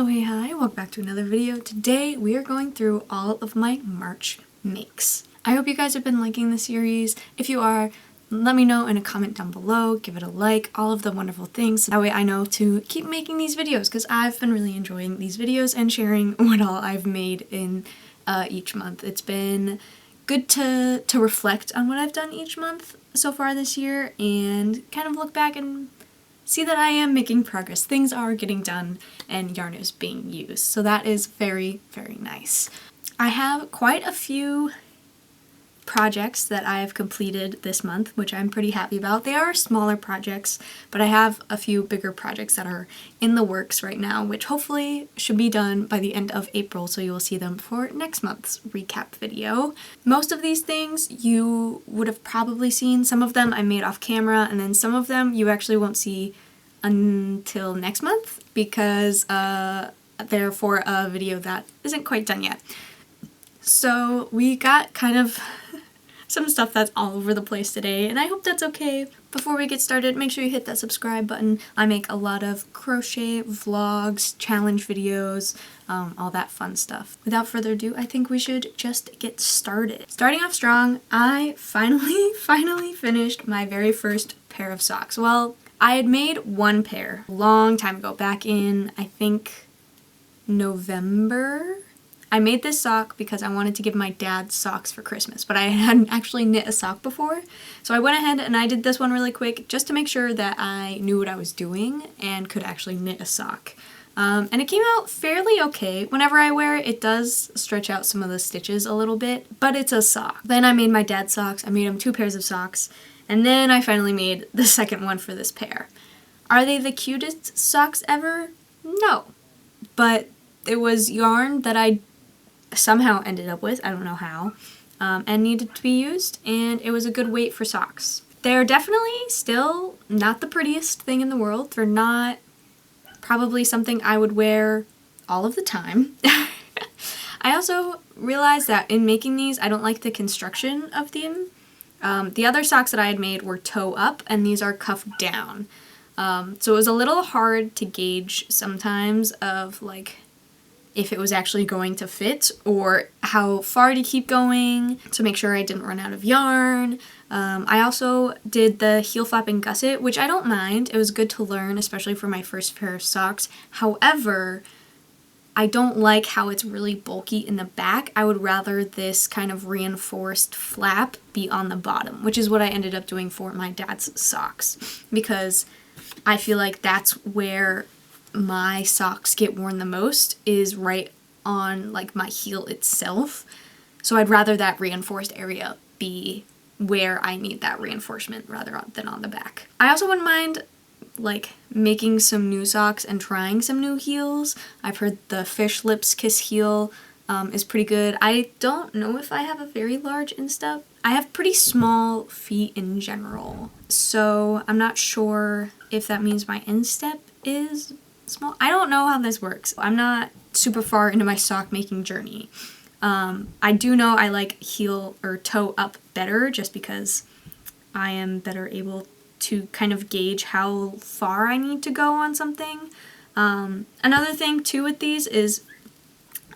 Hello, hey, hi, welcome back to another video. Today we are going through all of my March makes. I hope you guys have been liking the series. If you are, let me know in a comment down below, give it a like, all of the wonderful things. That way I know to keep making these videos because I've been really enjoying these videos and sharing what all I've made in each month. It's been good to reflect on what I've done each month so far this year and kind of look back and see that I am making progress. Things are getting done and yarn is being used. So that is very, very nice. I have quite a few projects that I have completed this month, which I'm pretty happy about. They are smaller projects, but I have a few bigger projects that are in the works right now, which hopefully should be done by the end of April, so you will see them for next month's recap video. Most of these things you would have probably seen. Some of them I made off camera, and then some of them you actually won't see until next month because they're for a video that isn't quite done yet. So we got kind of some stuff that's all over the place today, and I hope that's okay. Before we get started, make sure you hit that subscribe button. I make a lot of crochet vlogs, challenge videos, all that fun stuff. Without further ado, I think we should just get started. Starting off strong, I finally finished my very first pair of socks. Well, I had made one pair a long time ago, back in, I think, November. I made this sock because I wanted to give my dad socks for Christmas, but I hadn't actually knit a sock before. So I went ahead and I did this one really quick just to make sure that I knew what I was doing and could actually knit a sock. And it came out fairly okay. Whenever I wear it, it does stretch out some of the stitches a little bit, but it's a sock. Then I made my dad's socks. I made him 2 pairs of socks, and then I finally made the second one for this pair. Are they the cutest socks ever? No. But it was yarn that I somehow ended up with, I don't know how, and needed to be used, and it was a good weight for socks. They're definitely still not the prettiest thing in the world. They're not probably something I would wear all of the time. I also realized that in making these, I don't like the construction of them. The other socks that I had made were toe up, and these are cuff down. So it was a little hard to gauge sometimes of like if it was actually going to fit or how far to keep going to make sure I didn't run out of yarn. I also did the heel flap and gusset, which I don't mind. It was good to learn, especially for my first pair of socks. However, I don't like how it's really bulky in the back. I would rather this kind of reinforced flap be on the bottom, which is what I ended up doing for my dad's socks, because I feel like that's where my socks get worn the most, is right on like my heel itself. So I'd rather that reinforced area be where I need that reinforcement rather than on the back. I also wouldn't mind like making some new socks and trying some new heels. I've heard the Fish Lips Kiss heel is pretty good. I don't know if I have a very large instep. I have pretty small feet in general, so I'm not sure if that means my instep is small. I don't know how this works. I'm not super far into my sock making journey. I do know I like heel or toe up better just because I am better able to kind of gauge how far I need to go on something. Another thing too with these is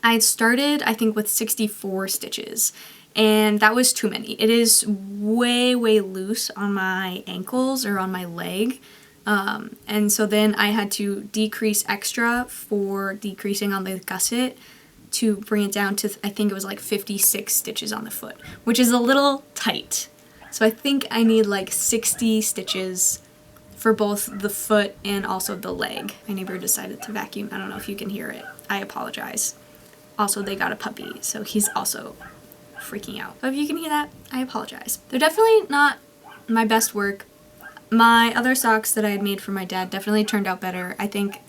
I started, I think, with 64 stitches, and that was too many. It is way loose on my ankles or on my leg. And so then I had to decrease extra for decreasing on the gusset to bring it down to, I think it was like 56 stitches on the foot, which is a little tight. So I think I need like 60 stitches for both the foot and also the leg. My neighbor decided to vacuum. I don't know if you can hear it. I apologize. Also, they got a puppy, so he's also freaking out. So if you can hear that, I apologize. They're definitely not my best work. My other socks that I had made for my dad definitely turned out better. I think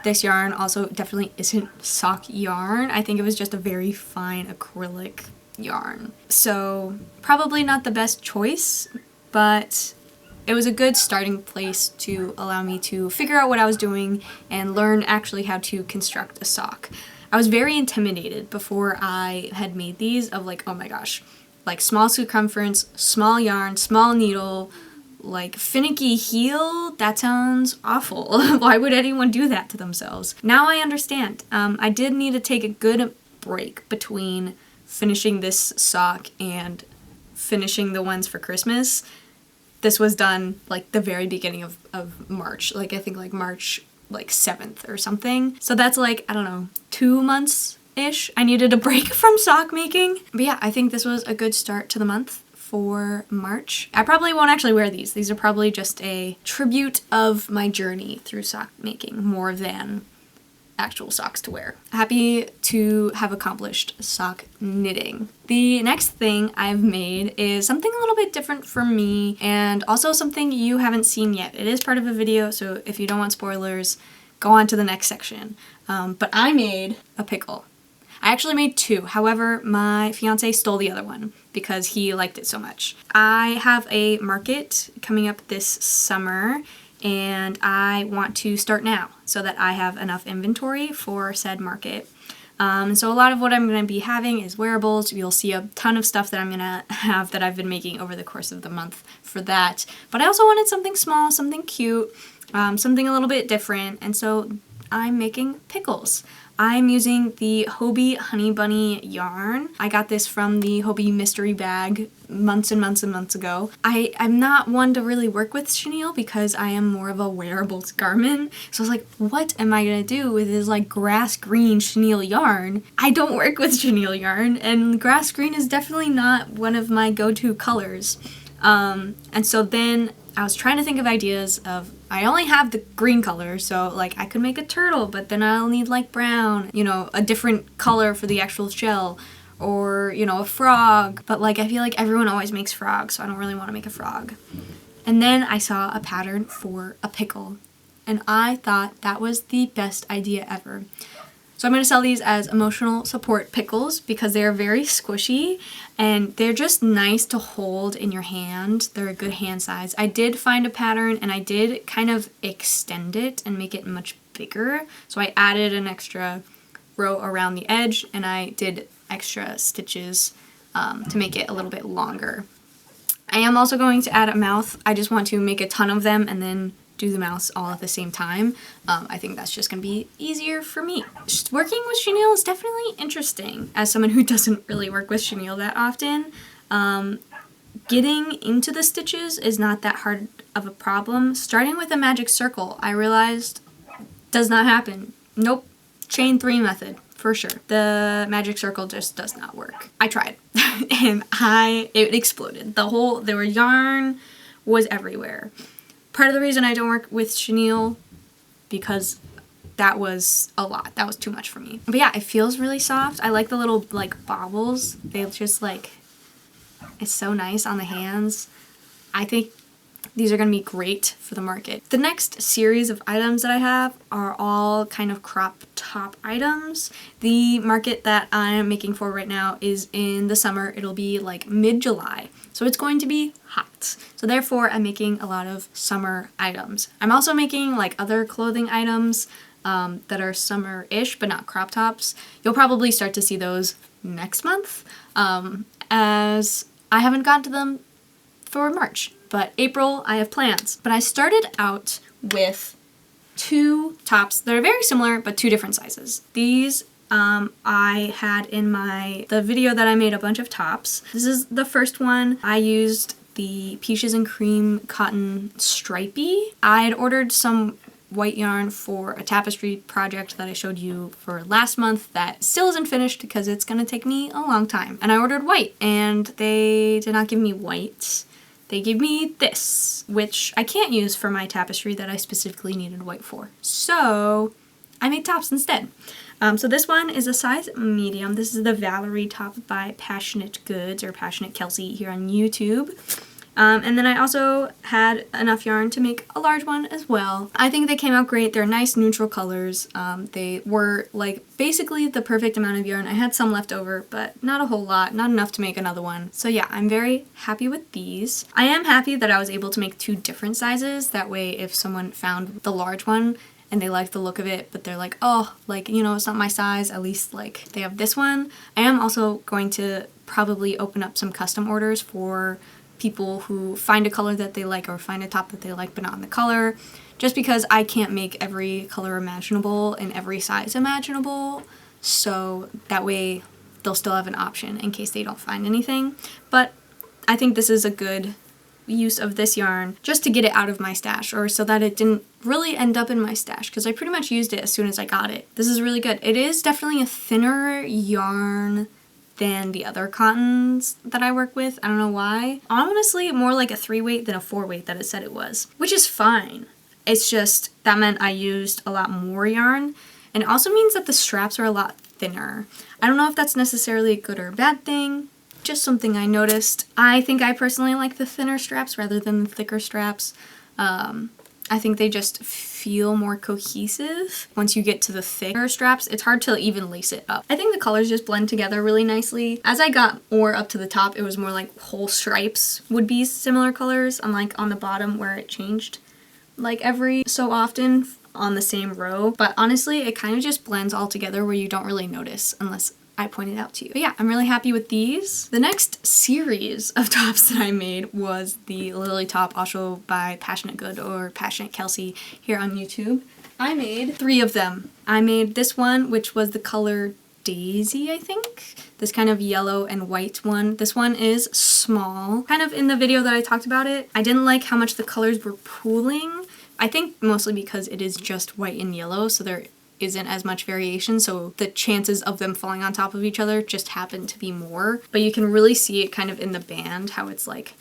this yarn also definitely isn't sock yarn. I think it was just a very fine acrylic yarn. So probably not the best choice, but it was a good starting place to allow me to figure out what I was doing and learn actually how to construct a sock. I was very intimidated before I had made these of like, oh my gosh, like small circumference, small yarn, small needle, Like, finicky heel? That sounds awful. Why would anyone do that to themselves? Now I understand. I did need to take a good break between finishing this sock and finishing the ones for Christmas. This was done, like, the very beginning of March. Like, I think, like, March, like, 7th or something. So that's, like, I don't know, 2 months-ish. I needed a break from sock making. But yeah, I think this was a good start to the month for March. I probably won't actually wear these. These are probably just a tribute of my journey through sock making more than actual socks to wear. Happy to have accomplished sock knitting. The next thing I've made is something a little bit different for me and also something you haven't seen yet. It is part of a video, so if you don't want spoilers, go on to the next section. But I made a pickle. I actually made 2, however, my fiance stole the other one because he liked it so much. I have a market coming up this summer and I want to start now so that I have enough inventory for said market. So a lot of what I'm going to be having is wearables. You'll see a ton of stuff that I'm going to have that I've been making over the course of the month for that. But I also wanted something small, something cute, something a little bit different, and so I'm making pickles. I'm using the Hobie Honey Bunny yarn. I got this from the Hobie mystery bag months and months and months ago. I'm not one to really work with chenille because I am more of a wearables garment. So I was like, what am I gonna do with this like grass green chenille yarn? I don't work with chenille yarn, and grass green is definitely not one of my go-to colors. And so then I was trying to think of ideas of, I only have the green color, so like I could make a turtle, but then I'll need like brown, you know, a different color for the actual shell, or, you know, a frog. But like I feel like everyone always makes frogs, so I don't really want to make a frog. And then I saw a pattern for a pickle, and I thought that was the best idea ever. So I'm going to sell these as emotional support pickles because they are very squishy and they're just nice to hold in your hand. They're a good hand size. I did find a pattern and I did kind of extend it and make it much bigger. So I added an extra row around the edge and I did extra stitches to make it a little bit longer. I am also going to add a mouth. I just want to make a ton of them and then do the mouths all at the same time. I think that's just gonna be easier for me. Just working with chenille is definitely interesting. As someone who doesn't really work with chenille that often, getting into the stitches is not that hard of a problem. Starting with a magic circle, I realized, does not happen. Nope, chain 3 method, for sure. The magic circle just does not work. I tried, and it exploded. There yarn was everywhere. Part of the reason I don't work with chenille, because that was a lot. That was too much for me. But yeah, it feels really soft. I like the little like bobbles. They just like, it's so nice on the hands. I think these are going to be great for the market. The next series of items that I have are all kind of crop top items. The market that I'm making for right now is in the summer. It'll be like mid-July. So it's going to be hot. So therefore I'm making a lot of summer items. I'm also making like other clothing items that are summer-ish but not crop tops. You'll probably start to see those next month as I haven't gotten to them for March. But April, I have plans. But I started out with 2 tops that are very similar, but 2 different sizes. These I had in the video that I made a bunch of tops. This is the first one. I used the Peaches and Cream cotton stripey. I had ordered some white yarn for a tapestry project that I showed you for last month that still isn't finished because it's gonna take me a long time. And I ordered white, and they did not give me white. They gave me this, which I can't use for my tapestry that I specifically needed white for. So I made tops instead. So this one is a size medium. This is the Valarie Top by Passionate Goods, or Passionate Kelsey here on YouTube. And then I also had enough yarn to make a large one as well. I think they came out great. They're nice neutral colors. They were like basically the perfect amount of yarn. I had some left over, but not a whole lot, not enough to make another one. So yeah, I'm very happy with these. I am happy that I was able to make 2 different sizes. That way if someone found the large one and they like the look of it, but they're like, oh, like, you know, it's not my size, at least like they have this one. I am also going to probably open up some custom orders for people who find a color that they like or find a top that they like but not in the color, just because I can't make every color imaginable in every size imaginable, so that way they'll still have an option in case they don't find anything. But I think this is a good use of this yarn just to get it out of my stash, or so that it didn't really end up in my stash, because I pretty much used it as soon as I got it. This is really good. It is definitely a thinner yarn than the other cottons that I work with. I don't know why. Honestly, more like a 3-weight than a 4-weight that it said it was, which is fine. It's just that meant I used a lot more yarn, and it also means that the straps are a lot thinner. I don't know if that's necessarily a good or a bad thing, just something I noticed. I think I personally like the thinner straps rather than the thicker straps. I think they just feel more cohesive. Once you get to the thicker straps, it's hard to even lace it up. I think the colors just blend together really nicely. As I got more up to the top, it was more like whole stripes would be similar colors, unlike on the bottom where it changed like every so often on the same row. But honestly, it kind of just blends all together where you don't really notice unless I pointed out to you. But yeah, I'm really happy with these. The next series of tops that I made was the Lily top, also by Passionate Good or Passionate Kelsey here on YouTube. I made 3 of them. I made this one, which was the color Daisy, I think. This kind of yellow and white one. This one is small. Kind of in the video that I talked about it, I didn't like how much the colors were pooling. I think mostly because it is just white and yellow, so there isn't as much variation, so the chances of them falling on top of each other just happen to be more. But you can really see it kind of in the band, how it's like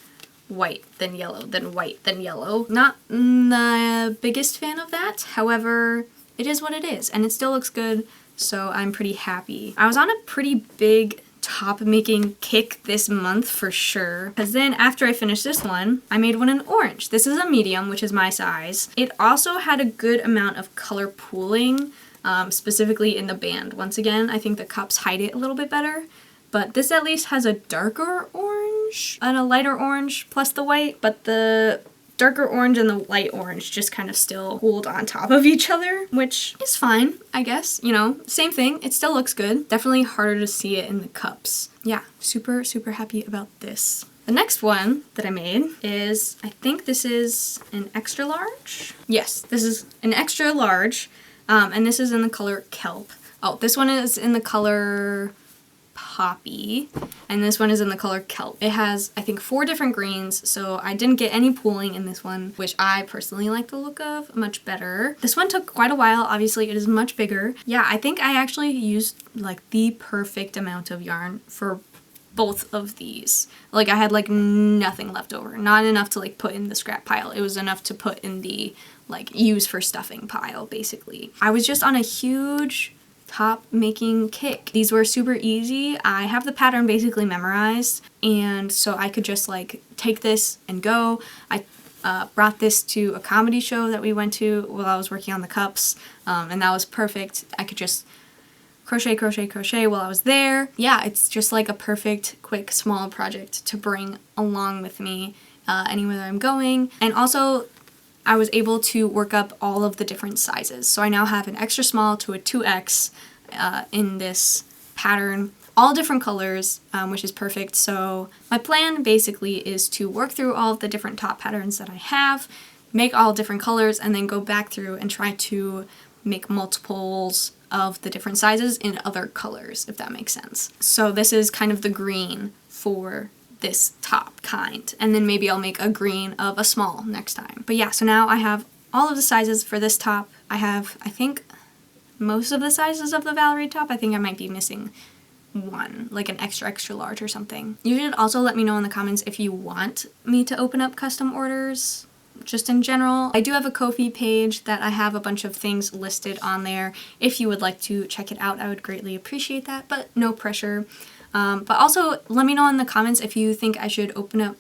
white, then yellow, then white, then yellow. Not the biggest fan of that, however, it is what it is, and it still looks good, so I'm pretty happy. I was on a pretty big top making kick this month for sure, because then after I finished this one, I made one in orange. This is a medium, which is my size. It also had a good amount of color pooling, specifically in the band. Once again, I think the cups hide it a little bit better, but this at least has a darker orange and a lighter orange plus the white, but the darker orange and the light orange just kind of still pooled on top of each other, which is fine, I guess. You know, same thing. It still looks good. Definitely harder to see it in the cups. Yeah, super, super happy about this. The next one that I made is, I think this is an extra large. Yes, this is an extra large, and this is in the color Kelp. Oh, this one is in the color Poppy, and this one is in the color Kelp. It has, I think, 4 different greens, so I didn't get any pooling in this one, which I personally like the look of much better. This one took quite a while. Obviously, it is much bigger. Yeah, I think I actually used like the perfect amount of yarn for both of these. Like I had like nothing left over. Not enough to like put in the scrap pile. It was enough to put in the like use for stuffing pile, basically. I was just on a huge top making kick. These were super easy. I have the pattern basically memorized, and so I could just like take this and go. I brought this to a comedy show that we went to while I was working on the cups, and that was perfect. I could just crochet, crochet, crochet while I was there. Yeah, it's just like a perfect, quick, small project to bring along with me anywhere I'm going. And also, I was able to work up all of the different sizes. So I now have an extra small to a 2X in this pattern, all different colors, which is perfect. So my plan basically is to work through all of the different top patterns that I have, make all different colors, and then go back through and try to make multiples of the different sizes in other colors, if that makes sense. So this is kind of the green for this top kind, and then maybe I'll make a green of a small next time. But yeah, so now I have all of the sizes for this top. I have, I think, most of the sizes of the Valarie top. I think I might be missing one, like an extra large or something. You should also let me know in the comments if you want me to open up custom orders, just in general. I do have a Ko-fi page that I have a bunch of things listed on there. If you would like to check it out, I would greatly appreciate that, but no pressure. But also let me know in the comments if you think I should open up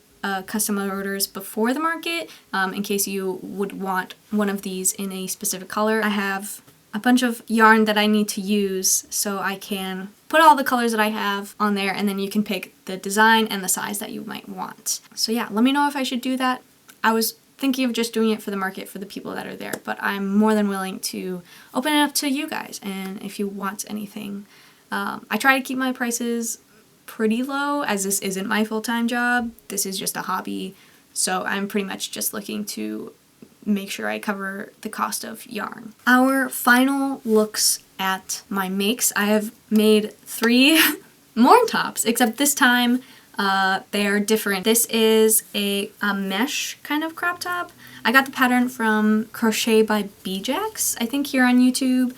custom orders before the market, in case you would want one of these in a specific color. I have a bunch of yarn that I need to use, so I can put all the colors that I have on there, and then you can pick the design and the size that you might want. So yeah, let me know if I should do that. I was thinking of just doing it for the market for the people that are there, but I'm more than willing to open it up to you guys, and if you want anything. I try to keep my prices pretty low, as this isn't my full-time job. This is just a hobby, so I'm pretty much just looking to make sure I cover the cost of yarn. Our final looks at my makes. I have made 3 more tops, except this time they are different. This is a mesh kind of crop top. I got the pattern from Crochet by BJax, I think, here on YouTube.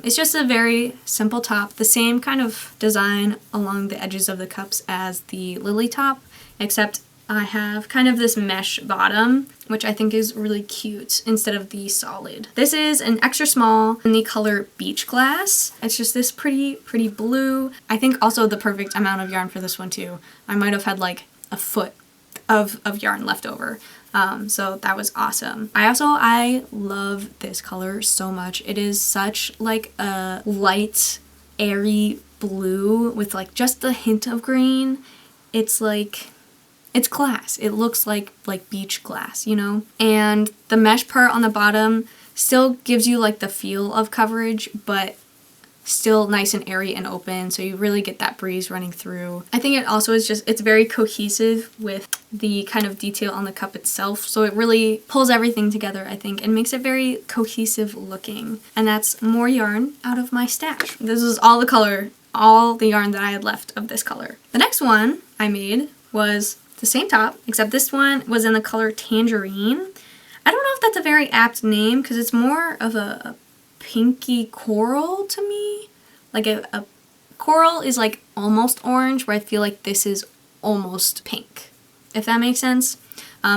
It's just a very simple top, the same kind of design along the edges of the cups as the Lily top, except I have kind of this mesh bottom, which I think is really cute instead of the solid. This is an extra small in the color Beach Glass. It's just this pretty blue. I think also the perfect amount of yarn for this one too. I might have had like a foot of yarn left over. So that was awesome. I love this color so much. It is such like a light, airy blue with like just a hint of green. It's like, it's glass. It looks like beach glass, you know? And the mesh part on the bottom still gives you like the feel of coverage, but still nice and airy and open, so you really get that breeze running through. I think it also is just, it's very cohesive with the kind of detail on the cup itself, so it really pulls everything together, I think, and makes it very cohesive looking. And that's more yarn out of my stash. This is all the yarn that I had left of this color. The next one I made was the same top, except this one was in the color Tangerine. I don't know if that's a very apt name, because it's more of a pinky coral to me. Like a coral is like almost orange, where I feel like this is almost pink, if that makes sense.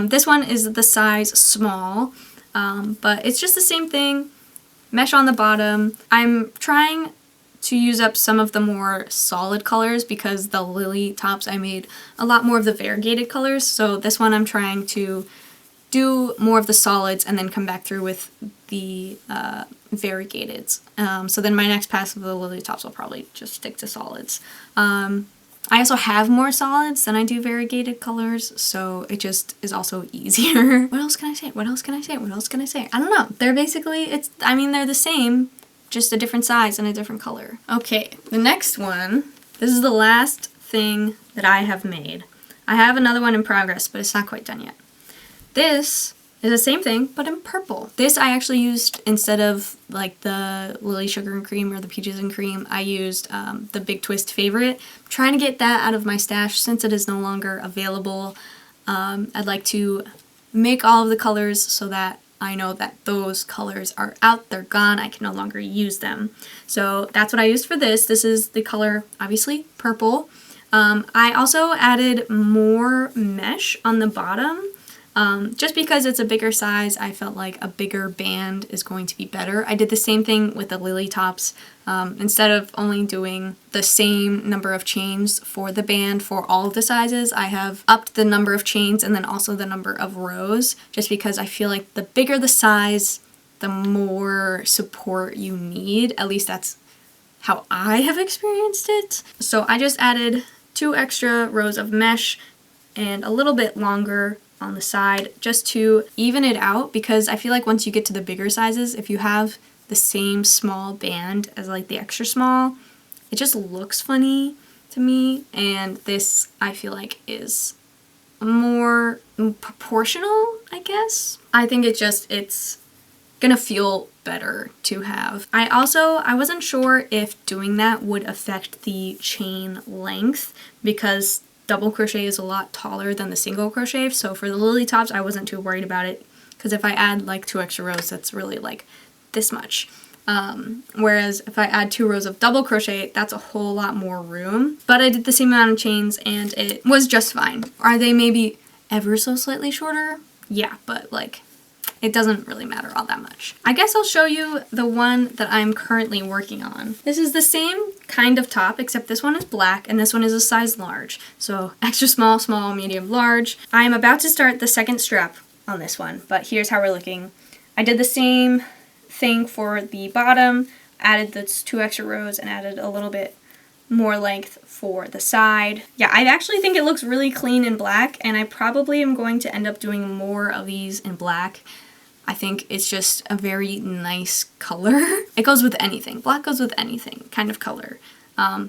This one is the size small, but it's just the same thing. Mesh on the bottom. I'm trying to use up some of the more solid colors because the Lily tops I made a lot more of the variegated colors, so this one I'm trying to do more of the solids and then come back through with the variegateds. So then my next pass of the Lily tops will probably just stick to solids. I also have more solids than I do variegated colors, so it just is also easier. What else can I say? What else can I say? What else can I say? I don't know. They're basically, they're the same, just a different size and a different color. Okay, the next one, this is the last thing that I have made. I have another one in progress, but it's not quite done yet. This is the same thing, but in purple. This I actually used, instead of like the Lily Sugar and Cream or the Peaches and Cream, I used the Big Twist Favorite. I'm trying to get that out of my stash since it is no longer available. I'd like to make all of the colors so that I know that those colors are out, they're gone, I can no longer use them. So that's what I used for this. This is the color, obviously, purple. I also added more mesh on the bottom. Just because it's a bigger size, I felt like a bigger band is going to be better. I did the same thing with the Lily tops. Instead of only doing the same number of chains for the band for all of the sizes, I have upped the number of chains and then also the number of rows, just because I feel like the bigger the size, the more support you need. At least that's how I have experienced it. So I just added 2 extra rows of mesh and a little bit longer on the side just to even it out, because I feel like once you get to the bigger sizes, if you have the same small band as like the extra small, it just looks funny to me, and this I feel like is more proportional, I guess. I think it's gonna feel better to have. I wasn't sure if doing that would affect the chain length, because double crochet is a lot taller than the single crochet, so for the Lily tops I wasn't too worried about it, because if I add like 2 extra rows, that's really like this much. Whereas if I add 2 rows of double crochet, that's a whole lot more room. But I did the same amount of chains and it was just fine. Are they maybe ever so slightly shorter? Yeah, but like it doesn't really matter all that much. I guess I'll show you the one that I'm currently working on. This is the same kind of top, except this one is black and this one is a size large. So extra small, small, medium, large. I'm about to start the second strap on this one, but here's how we're looking. I did the same thing for the bottom, added those 2 extra rows and added a little bit more length for the side. Yeah, I actually think it looks really clean in black, and I probably am going to end up doing more of these in black. I think it's just a very nice color. It goes with anything. Black goes with anything kind of color.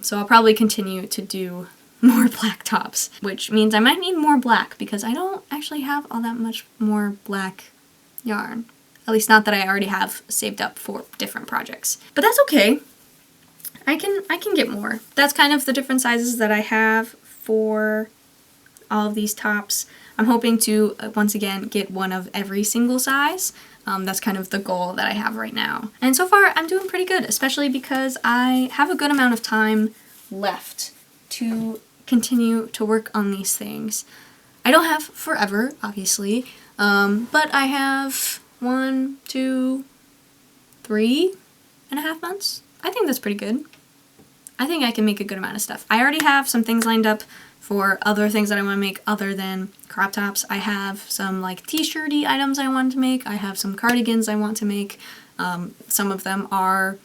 So I'll probably continue to do more black tops, which means I might need more black because I don't actually have all that much more black yarn. At least not that I already have saved up for different projects. But that's okay. I can get more. That's kind of the different sizes that I have for all of these tops. I'm hoping to, once again, get one of every single size. That's kind of the goal that I have right now. And so far, I'm doing pretty good, especially because I have a good amount of time left to continue to work on these things. I don't have forever, obviously, but I have 1, 2, 3.5 months. I think that's pretty good. I think I can make a good amount of stuff. I already have some things lined up for other things that I want to make other than crop tops. I have some like t-shirty items I want to make. I have some cardigans I want to make. Some of them are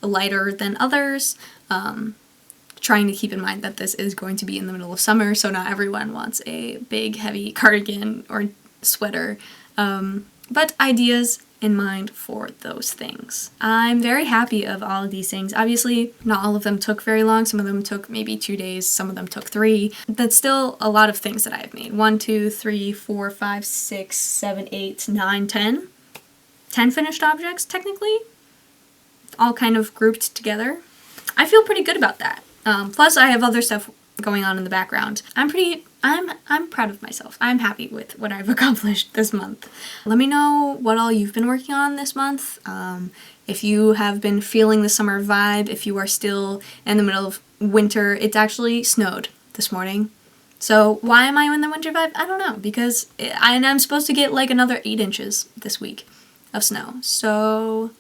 lighter than others. Trying to keep in mind that this is going to be in the middle of summer, so not everyone wants a big heavy cardigan or sweater. But ideas in mind for those things. I'm very happy of all of these things. Obviously, not all of them took very long. Some of them took maybe 2 days. Some of them took 3. That's still a lot of things that I have made. 1, 2, 3, 4, 5, 6, 7, 8, 9, 10. 10 finished objects, technically. All kind of grouped together. I feel pretty good about that. Plus, I have other stuff going on in the background. I'm proud of myself. I'm happy with what I've accomplished this month. Let me know what all you've been working on this month. If you have been feeling the summer vibe, if you are still in the middle of winter. It's actually snowed this morning. So why am I in the winter vibe? I don't know, because I'm supposed to get like another 8 inches this week of snow. So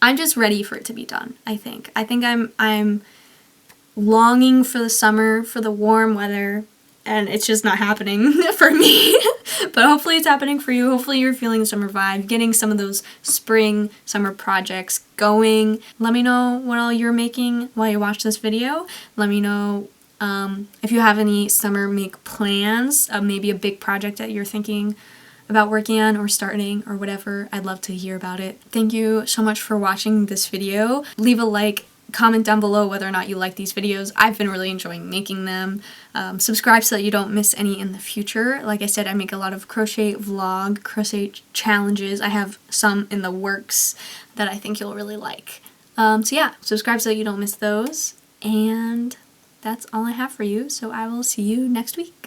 I'm just ready for it to be done, I think. I'm longing for the summer, for the warm weather, and it's just not happening for me. But hopefully it's happening for you. Hopefully you're feeling the summer vibe, getting some of those spring, summer projects going. Let me know what all you're making while you watch this video. Let me know if you have any summer make plans, maybe a big project that you're thinking about working on or starting or whatever. I'd love to hear about it. Thank you so much for watching this video. Leave a like. Comment down below whether or not you like these videos. I've been really enjoying making them. Subscribe so that you don't miss any in the future. Like I said, I make a lot of crochet vlog, crochet challenges. I have some in the works that I think you'll really like. So yeah, subscribe so that you don't miss those. And that's all I have for you. So I will see you next week.